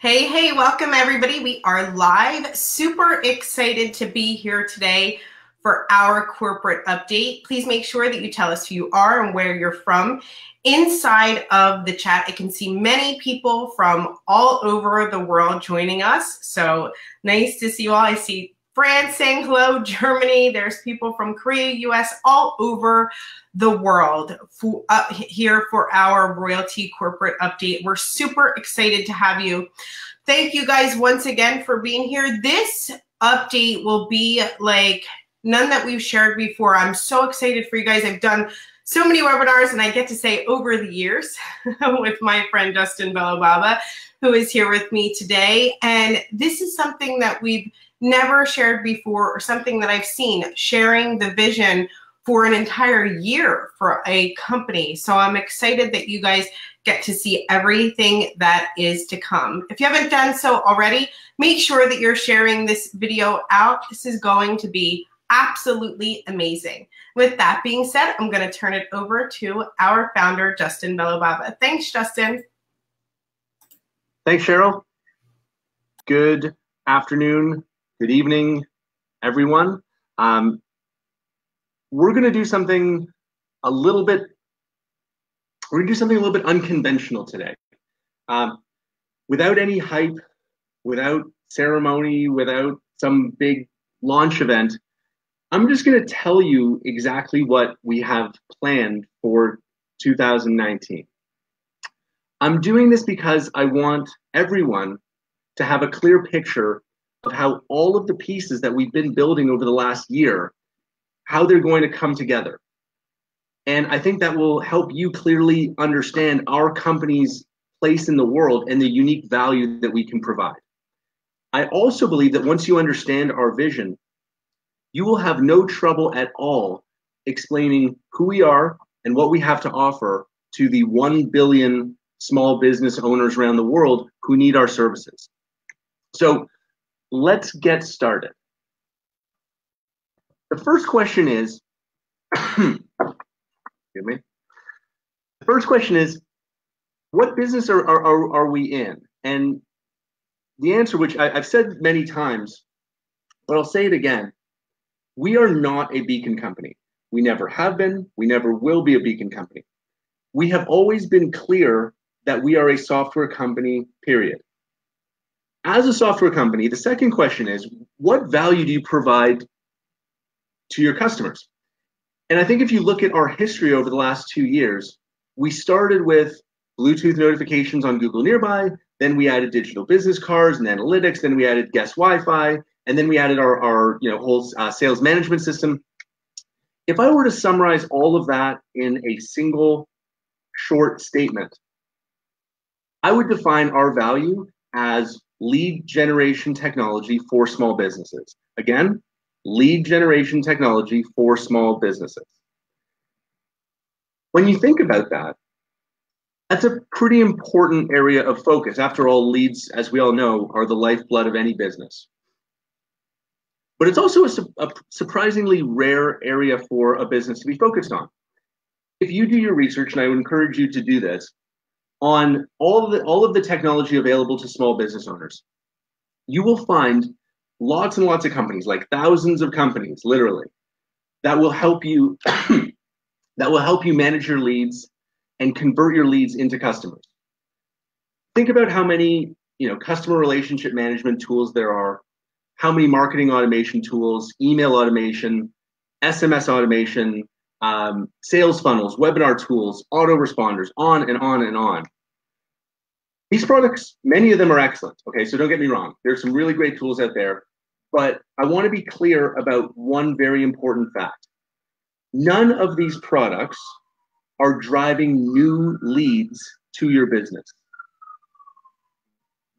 Hey, welcome everybody. We are live. Super excited to be here today for our corporate update. Please make sure that you tell us who you are and where you're from. Inside of the chat, I can see many people from all over the world joining us. So nice to see you all. I see France saying hello, Germany. There's people from Korea, US, all over the world here for our Royaltie corporate update. We're super excited to have you. Thank you guys once again for being here. This update will be like none that we've shared before. I'm so excited for you guys. I've done so many webinars, and I get to say over the years with my friend Justin Bellobaba, who is here with me today. And this is something that we've never shared before, or something that I've seen, sharing the vision for an entire year for a company. So I'm excited that you guys get to see everything that is to come. If you haven't done so already, make sure that you're sharing this video out. This is going to be absolutely amazing. With that being said, I'm going to turn it over to our founder, Justin Bellobaba. Thanks, Justin. Thanks, Cheryl. Good afternoon, good evening, everyone. We're going to do something a little bit unconventional today. Without any hype, without ceremony, without some big launch event, I'm just going to tell you exactly what we have planned for 2019. I'm doing this because I want everyone to have a clear picture of how all of the pieces that we've been building over the last year, how they're going to come together. And I think that will help you clearly understand our company's place in the world and the unique value that we can provide. I also believe that once you understand our vision, you will have no trouble at all explaining who we are and what we have to offer to the 1 billion small business owners around the world who need our services. So let's get started. The first question is, excuse me. The first question is, what business are we in? And the answer, which I've said many times, but I'll say it again, we are not a beacon company. We never have been, we never will be a beacon company. We have always been clear that we are a software company, period. As a software company, the second question is, what value do you provide to your customers? And I think if you look at our history over the last 2 years, we started with Bluetooth notifications on Google Nearby, then we added digital business cards and analytics, then we added guest Wi-Fi, and then we added our whole sales management system. If I were to summarize all of that in a single short statement, I would define our value as lead generation technology for small businesses. Again, lead generation technology for small businesses. When you think about that, that's a pretty important area of focus. After all, leads, as we all know, are the lifeblood of any business. But it's also a surprisingly rare area for a business to be focused on. If you do your research, and I would encourage you to do this, on all of the technology available to small business owners, you will find lots and lots of companies, like thousands of companies, literally, that will help you manage your leads and convert your leads into customers. Think about how many customer relationship management tools there are, how many marketing automation tools, email automation, SMS automation, sales funnels, webinar tools, autoresponders, on and on and on. These products, many of them are excellent, okay? So don't get me wrong. There's some really great tools out there, but I want to be clear about one very important fact. None of these products are driving new leads to your business.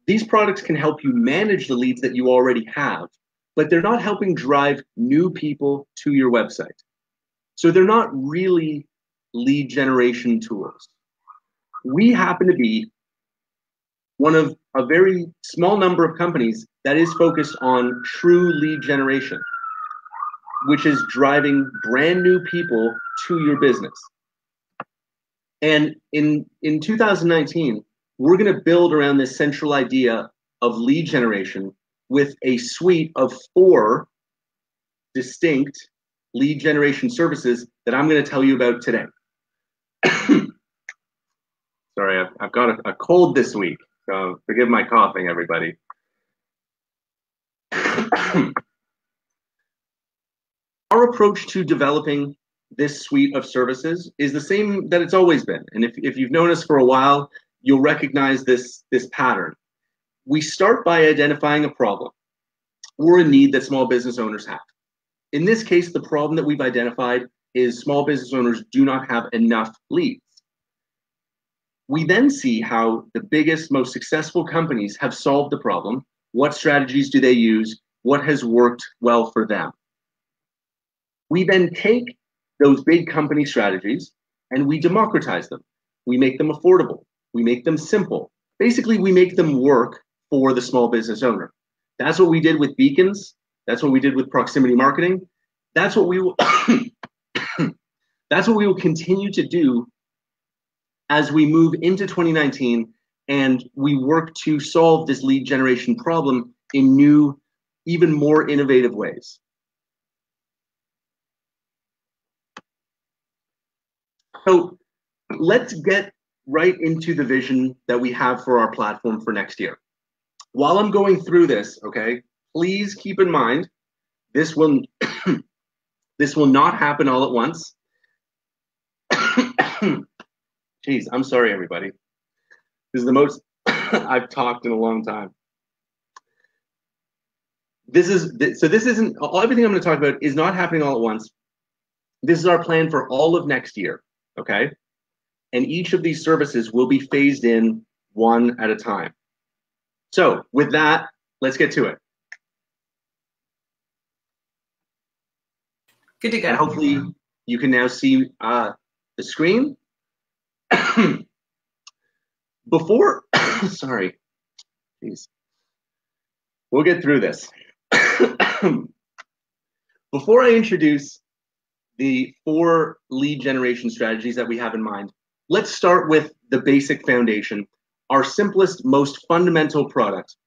These products can help you manage the leads that you already have, but they're not helping drive new people to your website. So they're not really lead generation tools. We happen to be one of a very small number of companies that is focused on true lead generation, which is driving brand new people to your business. And in 2019, we're going to build around this central idea of lead generation with a suite of 4 distinct lead generation services that I'm going to tell you about today. Sorry, I've got a cold this week, so forgive my coughing, everybody. Our approach to developing this suite of services is the same that it's always been. And if you've known us for a while, you'll recognize this pattern. We start by identifying a problem or a need that small business owners have. In this case, the problem that we've identified is small business owners do not have enough leads. We then see how the biggest, most successful companies have solved the problem. What strategies do they use? What has worked well for them? We then take those big company strategies and we democratize them. We make them affordable. We make them simple. Basically, we make them work for the small business owner. That's what we did with beacons. That's what we did with proximity marketing. That's what we will that's what we will continue to do as we move into 2019 and we work to solve this lead generation problem in new, even more innovative ways. So let's get right into the vision that we have for our platform for next year. While I'm going through this, okay, please keep in mind, this will not happen all at once. Jeez, I'm sorry, everybody. This is the most I've talked in a long time. Everything I'm going to talk about is not happening all at once. This is our plan for all of next year, okay? And each of these services will be phased in one at a time. So with that, let's get to it. Good to go. And hopefully you can now see the screen. Before, sorry, please, we'll get through this. Before I introduce the 4 lead generation strategies that we have in mind, let's start with the basic foundation, our simplest, most fundamental product.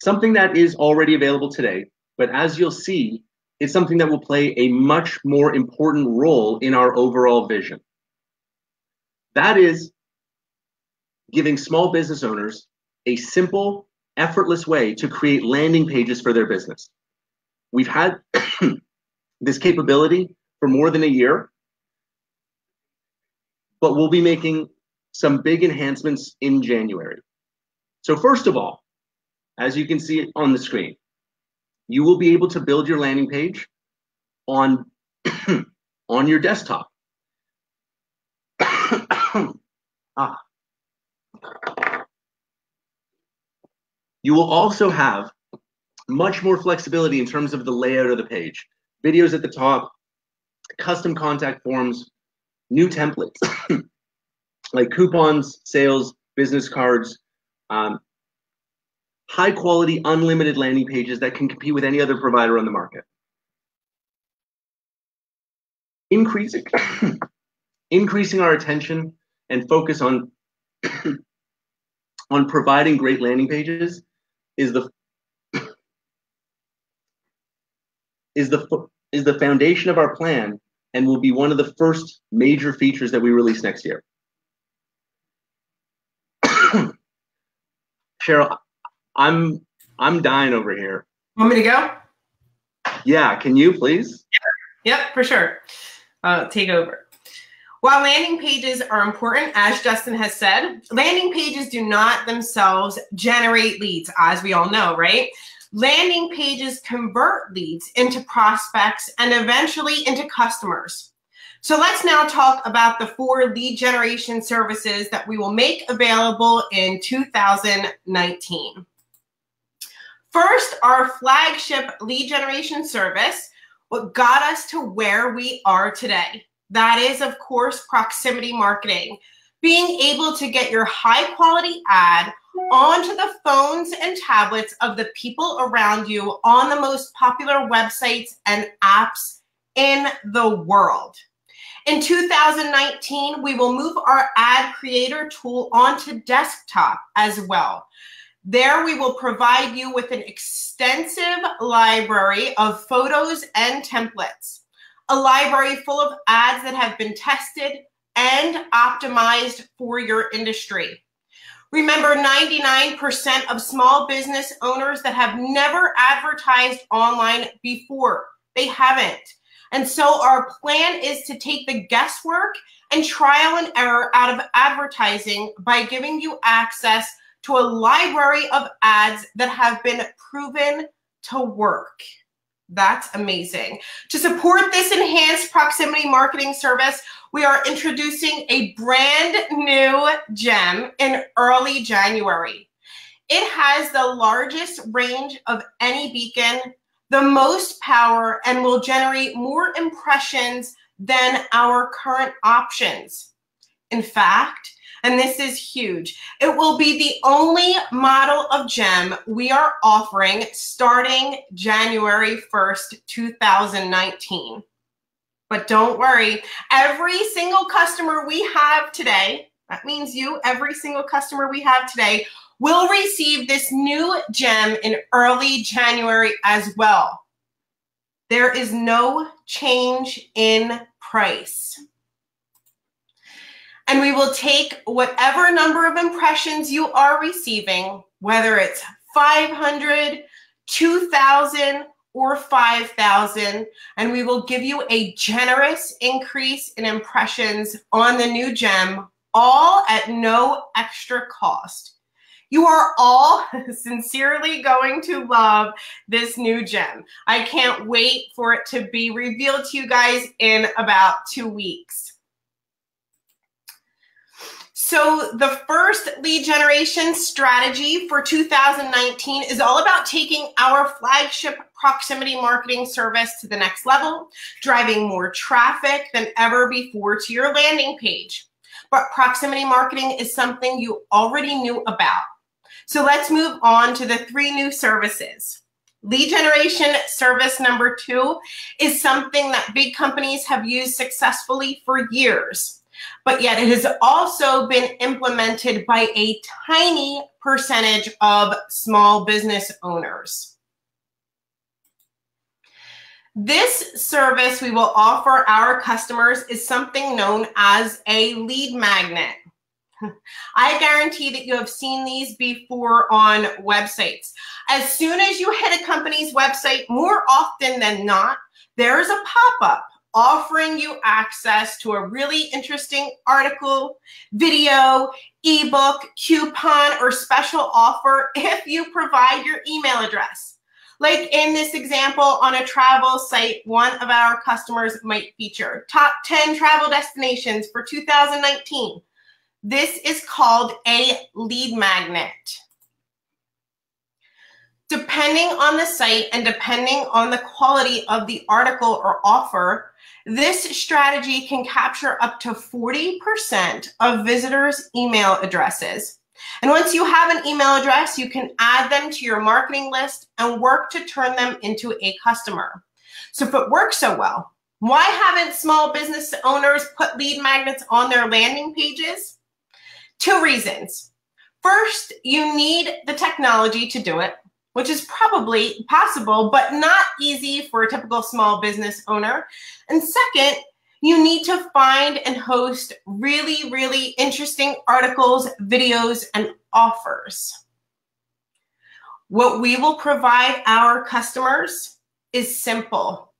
Something that is already available today, but as you'll see, it's something that will play a much more important role in our overall vision. That is giving small business owners a simple, effortless way to create landing pages for their business. We've had this capability for more than a year, but we'll be making some big enhancements in January. So first of all, as you can see on the screen, you will be able to build your landing page on, on your desktop. You will also have much more flexibility in terms of the layout of the page. Videos at the top, custom contact forms, new templates like coupons, sales, business cards, high quality, unlimited landing pages that can compete with any other provider on the market. Increasing our attention and focus on on providing great landing pages is the foundation of our plan and will be one of the first major features that we release next year. Cheryl, I'm dying over here. Want me to go? Yeah, can you please? Yep, for sure. Take over. While landing pages are important, as Justin has said, landing pages do not themselves generate leads, as we all know, right? Landing pages convert leads into prospects and eventually into customers. So let's now talk about the 4 lead generation services that we will make available in 2019. First, our flagship lead generation service, what got us to where we are today. That is, of course, proximity marketing. Being able to get your high quality ad onto the phones and tablets of the people around you on the most popular websites and apps in the world. In 2019, we will move our ad creator tool onto desktop as well. There we will provide you with an extensive library of photos and templates, a library full of ads that have been tested and optimized for your industry. Remember, 99% of small business owners that have never advertised online before, they haven't. And so our plan is to take the guesswork and trial and error out of advertising by giving you access to a library of ads that have been proven to work. That's amazing. To support this enhanced proximity marketing service, we are introducing a brand new gem in early January. It has the largest range of any beacon, the most power, and will generate more impressions than our current options. In fact, and this is huge, it will be the only model of gem we are offering starting January 1st, 2019. But don't worry, every single customer we have today, that means you, every single customer we have today, will receive this new gem in early January as well. There is no change in price. And we will take whatever number of impressions you are receiving, whether it's 500, 2,000, or 5,000, and we will give you a generous increase in impressions on the new gem, all at no extra cost. You are all sincerely going to love this new gem. I can't wait for it to be revealed to you guys in about 2 weeks. So the first lead generation strategy for 2019 is all about taking our flagship proximity marketing service to the next level, driving more traffic than ever before to your landing page. But proximity marketing is something you already knew about. So let's move on to the 3 new services. Lead generation service number 2 is something that big companies have used successfully for years. But yet it has also been implemented by a tiny percentage of small business owners. This service we will offer our customers is something known as a lead magnet. I guarantee that you have seen these before on websites. As soon as you hit a company's website, more often than not, there's a pop-up offering you access to a really interesting article, video, ebook, coupon, or special offer if you provide your email address. Like in this example on a travel site, one of our customers might feature top 10 travel destinations for 2019. This is called a lead magnet. Depending on the site and depending on the quality of the article or offer, this strategy can capture up to 40% of visitors' email addresses. And once you have an email address, you can add them to your marketing list and work to turn them into a customer. So if it works so well, why haven't small business owners put lead magnets on their landing pages? 2 reasons. First, you need the technology to do it, which is probably possible, but not easy for a typical small business owner. And second, you need to find and host really, really interesting articles, videos, and offers. What we will provide our customers is simple.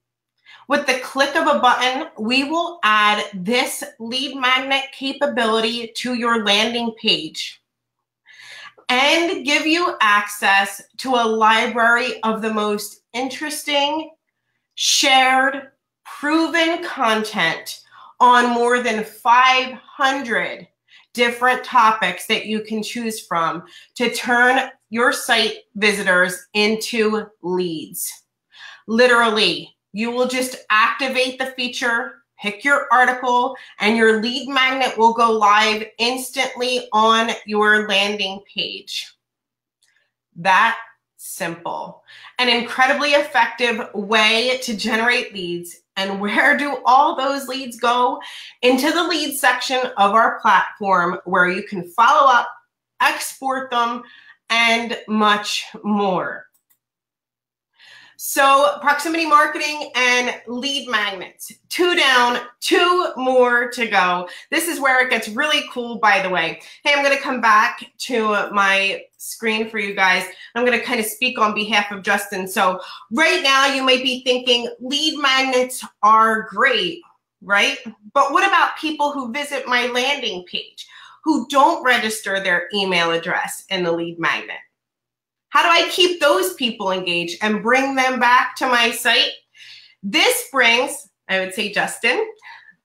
With the click of a button, we will add this lead magnet capability to your landing page and give you access to a library of the most interesting, shared, proven content on more than 500 different topics that you can choose from to turn your site visitors into leads. Literally, you will just activate the feature, pick your article, and your lead magnet will go live instantly on your landing page. That simple. An incredibly effective way to generate leads. And where do all those leads go? Into the lead section of our platform where you can follow up, export them, and much more. So proximity marketing and lead magnets, 2 down, 2 more to go. This is where it gets really cool, by the way. Hey, I'm going to come back to my screen for you guys. I'm going to kind of speak on behalf of Justin. So right now you might be thinking lead magnets are great, right? But what about people who visit my landing page, who don't register their email address in the lead magnet? How do I keep those people engaged and bring them back to my site? This brings, I would say, Justin,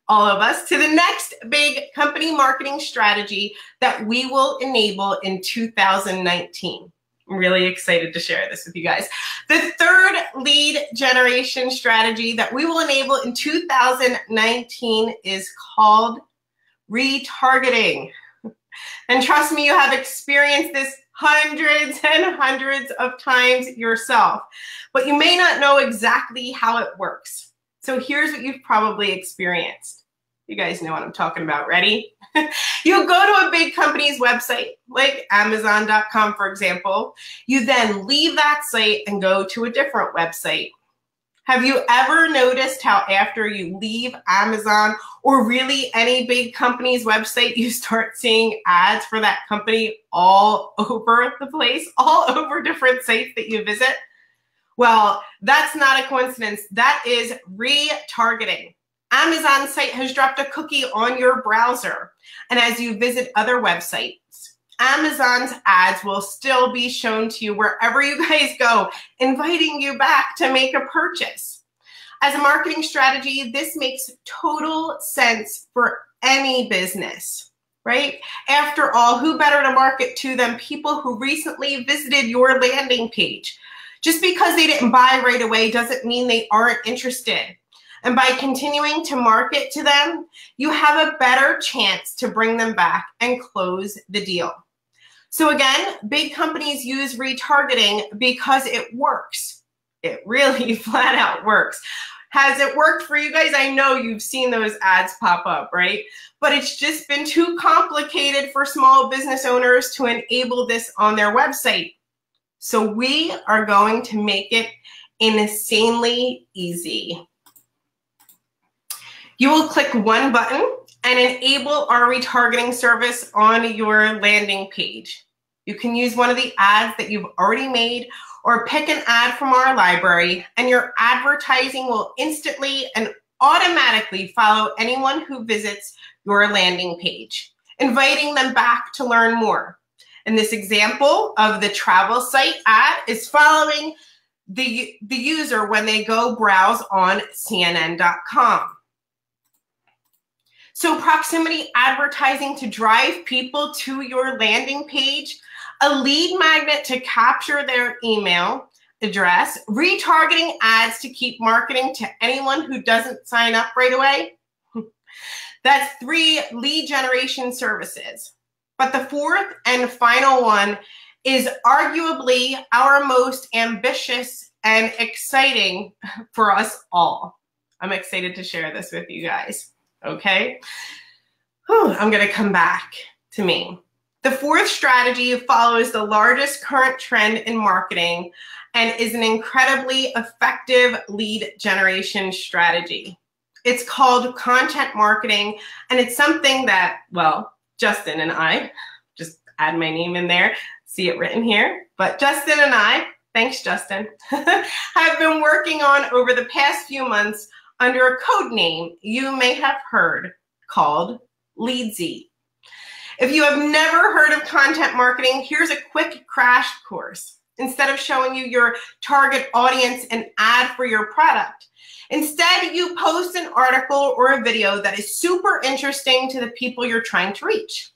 all of us, to the next big company marketing strategy that we will enable in 2019. I'm really excited to share this with you guys. The third lead generation strategy that we will enable in 2019 is called retargeting. And trust me, you have experienced this hundreds and hundreds of times yourself, but you may not know exactly how it works. So here's what you've probably experienced. You guys know what I'm talking about. Ready? You go to a big company's website, like Amazon.com, for example. You then leave that site and go to a different website. Have you ever noticed how after you leave Amazon or really any big company's website, you start seeing ads for that company all over the place, all over different sites that you visit? Well, that's not a coincidence. That is retargeting. Amazon's site has dropped a cookie on your browser, and as you visit other websites, Amazon's ads will still be shown to you wherever you guys go, inviting you back to make a purchase. As a marketing strategy, this makes total sense for any business, right? After all, who better to market to than people who recently visited your landing page? Just because they didn't buy right away doesn't mean they aren't interested. And by continuing to market to them, you have a better chance to bring them back and close the deal. So again, big companies use retargeting because it works. It really flat out works. Has it worked for you guys? I know you've seen those ads pop up, right? But it's just been too complicated for small business owners to enable this on their website. So we are going to make it insanely easy. You will click one button and enable our retargeting service on your landing page. You can use one of the ads that you've already made or pick an ad from our library, and your advertising will instantly and automatically follow anyone who visits your landing page, inviting them back to learn more. In this example of the travel site ad is following the user when they go browse on CNN.com. So proximity advertising to drive people to your landing page, a lead magnet to capture their email address, retargeting ads to keep marketing to anyone who doesn't sign up right away. That's 3 lead generation services. But the fourth and final one is arguably our most ambitious and exciting for us all. I'm excited to share this with you guys. Okay, I'm going to come back to me. The fourth strategy follows the largest current trend in marketing and is an incredibly effective lead generation strategy. It's called content marketing, and it's something that, well, Justin and I, just add my name in there, see it written here, but Justin and I, thanks Justin, have been working on over the past few months under a code name you may have heard called Leadsy. If you have never heard of content marketing, here's a quick crash course. Instead of showing you your target audience an ad for your product, instead you post an article or a video that is super interesting to the people you're trying to reach.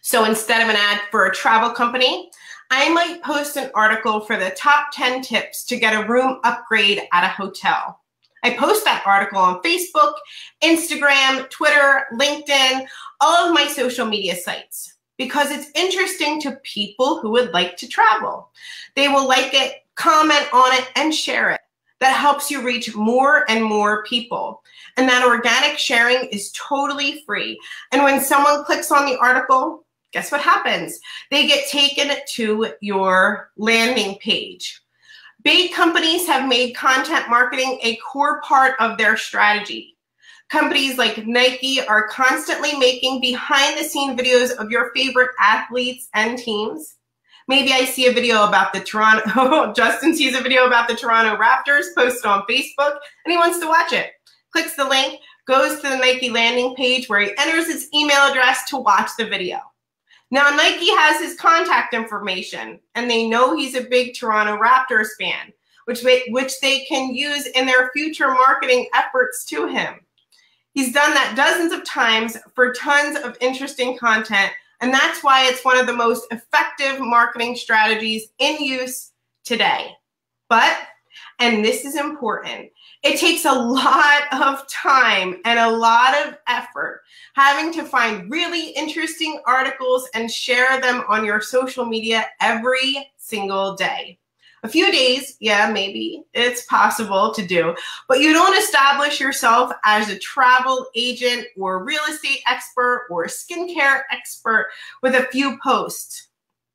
So instead of an ad for a travel company, I might post an article for the top 10 tips to get a room upgrade at a hotel. I post that article on Facebook, Instagram, Twitter, LinkedIn, all of my social media sites because it's interesting to people who would like to travel. They will like it, comment on it, and share it. That helps you reach more and more people. And that organic sharing is totally free. And when someone clicks on the article, guess what happens? They get taken to your landing page. Big companies have made content marketing a core part of their strategy. Companies like Nike are constantly making behind-the-scenes videos of your favorite athletes and teams. Maybe I see a video about the Justin sees a video about the Toronto Raptors posted on Facebook, and he wants to watch it. Clicks the link, goes to the Nike landing page where he enters his email address to watch the video. Now, Nike has his contact information, and they know he's a big Toronto Raptors fan, which they can use in their future marketing efforts to him. He's done that dozens of times for tons of interesting content, and that's why it's one of the most effective marketing strategies in use today. But, and this is important, it takes a lot of time and a lot of effort having to find really interesting articles and share them on your social media every single day. A few days, yeah, maybe it's possible to do, but you don't establish yourself as a travel agent or real estate expert or a skincare expert with a few posts.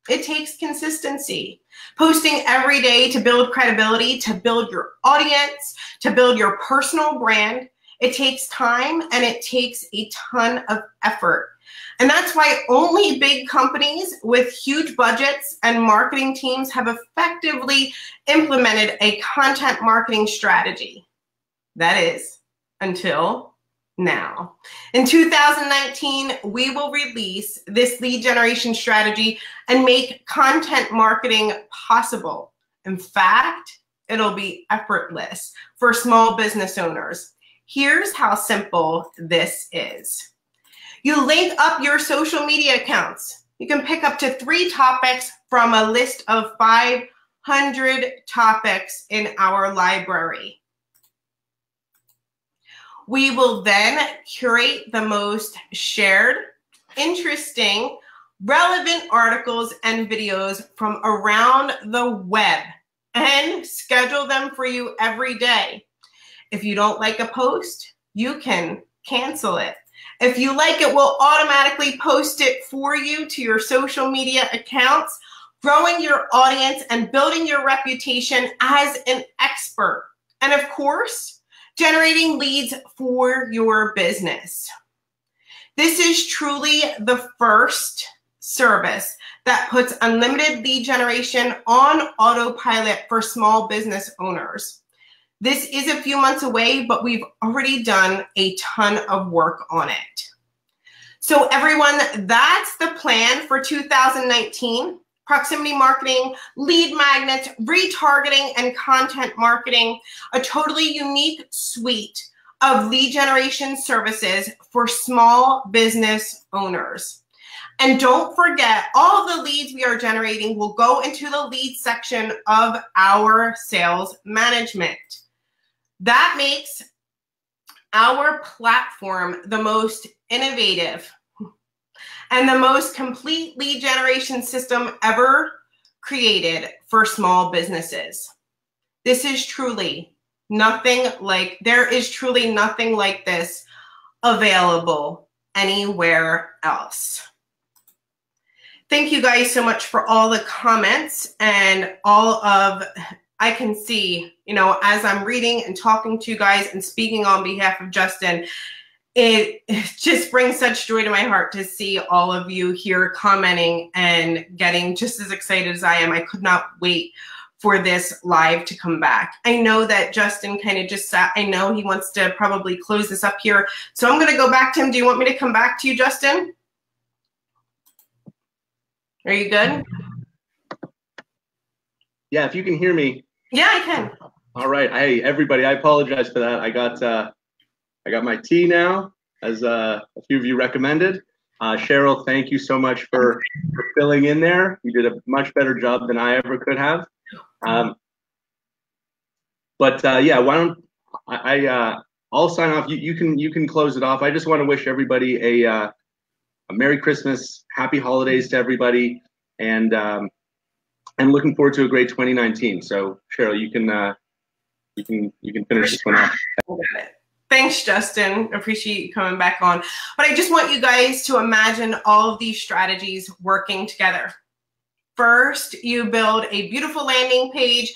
It takes consistency. Posting every day to build credibility, to build your audience, to build your personal brand. It takes time and it takes a ton of effort. And that's why only big companies with huge budgets and marketing teams have effectively implemented a content marketing strategy. That is, until now. In 2019, we will release this lead generation strategy and make content marketing possible. In fact, it'll be effortless for small business owners. Here's how simple this is. You link up your social media accounts. You can pick up to 3 topics from a list of 500 topics in our library. We will then curate the most shared, interesting, relevant articles and videos from around the web and schedule them for you every day. If you don't like a post, you can cancel it. If you like it, we'll automatically post it for you to your social media accounts, growing your audience and building your reputation as an expert. And of course, generating leads for your business. This is truly the first service that puts unlimited lead generation on autopilot for small business owners. This is a few months away, but we've already done a ton of work on it. So everyone, that's the plan for 2019. Proximity marketing, lead magnets, retargeting, and content marketing, a totally unique suite of lead generation services for small business owners. And don't forget, all of the leads we are generating will go into the lead section of our sales management. That makes our platform the most innovative and the most complete lead generation system ever created for small businesses. This is truly nothing like, there is truly nothing like this available anywhere else. Thank you guys so much for all the comments and all of, I can see, you know, as I'm reading and talking to you guys and speaking on behalf of Justin, it just brings such joy to my heart to see all of you here commenting and getting just as excited as I am. I could not wait for this live to come back. I know that Justin kind of just sat, I know he wants to probably close this up here. So I'm going to go back to him. Do you want me to come back to you, Justin? Are you good? Yeah, if you can hear me. Yeah, I can. All right. Hey, everybody, I apologize for that. I got my tea now, as a few of you recommended. Cheryl, thank you so much for filling in there. You did a much better job than I ever could have. Yeah, why don't I'll sign off. You can close it off. I just want to wish everybody a Merry Christmas, Happy Holidays to everybody, and looking forward to a great 2019. So Cheryl, you can finish this one off. Got it. Thanks, Justin. Appreciate you coming back on. But I just want you guys to imagine all of these strategies working together. First, you build a beautiful landing page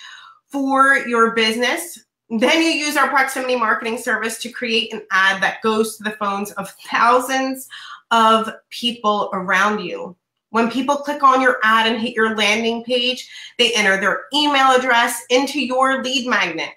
for your business. Then you use our proximity marketing service to create an ad that goes to the phones of thousands of people around you. When people click on your ad and hit your landing page, they enter their email address into your lead magnet.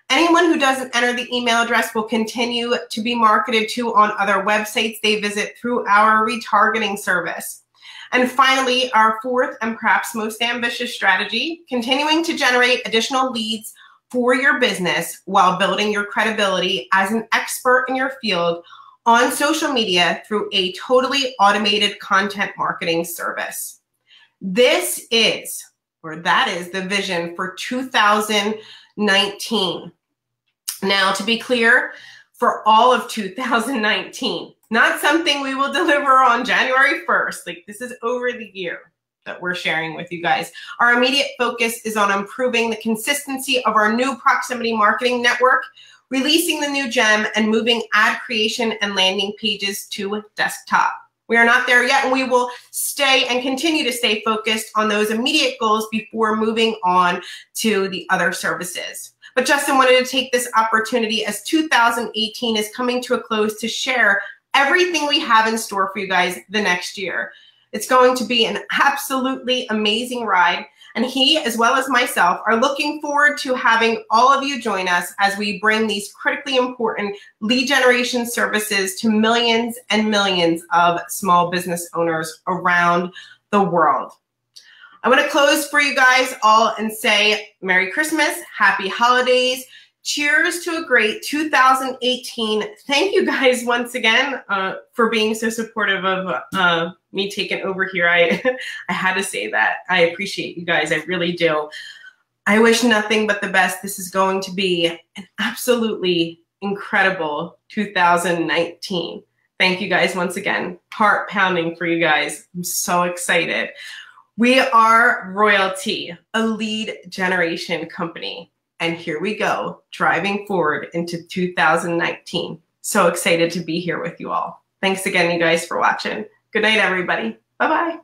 Anyone who doesn't enter the email address will continue to be marketed to on other websites they visit through our retargeting service. And finally, our fourth and perhaps most ambitious strategy, continuing to generate additional leads for your business while building your credibility as an expert in your field on social media through a totally automated content marketing service. That is the vision for 2019. Now, to be clear, for all of 2019, not something we will deliver on January 1st. Like, this is over the year that we're sharing with you guys. Our immediate focus is on improving the consistency of our new proximity marketing network, releasing the new gem, and moving ad creation and landing pages to desktop. We are not there yet, and we will stay and continue to stay focused on those immediate goals before moving on to the other services. But Justin wanted to take this opportunity as 2018 is coming to a close to share everything we have in store for you guys the next year. It's going to be an absolutely amazing ride, and he, as well as myself, are looking forward to having all of you join us as we bring these critically important lead generation services to millions and millions of small business owners around the world. I want to close for you guys all and say Merry Christmas, Happy Holidays, cheers to a great 2018. Thank you guys once again for being so supportive of me taking over here. I had to say that. I appreciate you guys. I really do. I wish nothing but the best. This is going to be an absolutely incredible 2019. Thank you guys once again. Heart pounding for you guys. I'm so excited. We are Royaltie, a lead generation company. And here we go, driving forward into 2019. So excited to be here with you all. Thanks again, you guys, for watching. Good night, everybody. Bye-bye.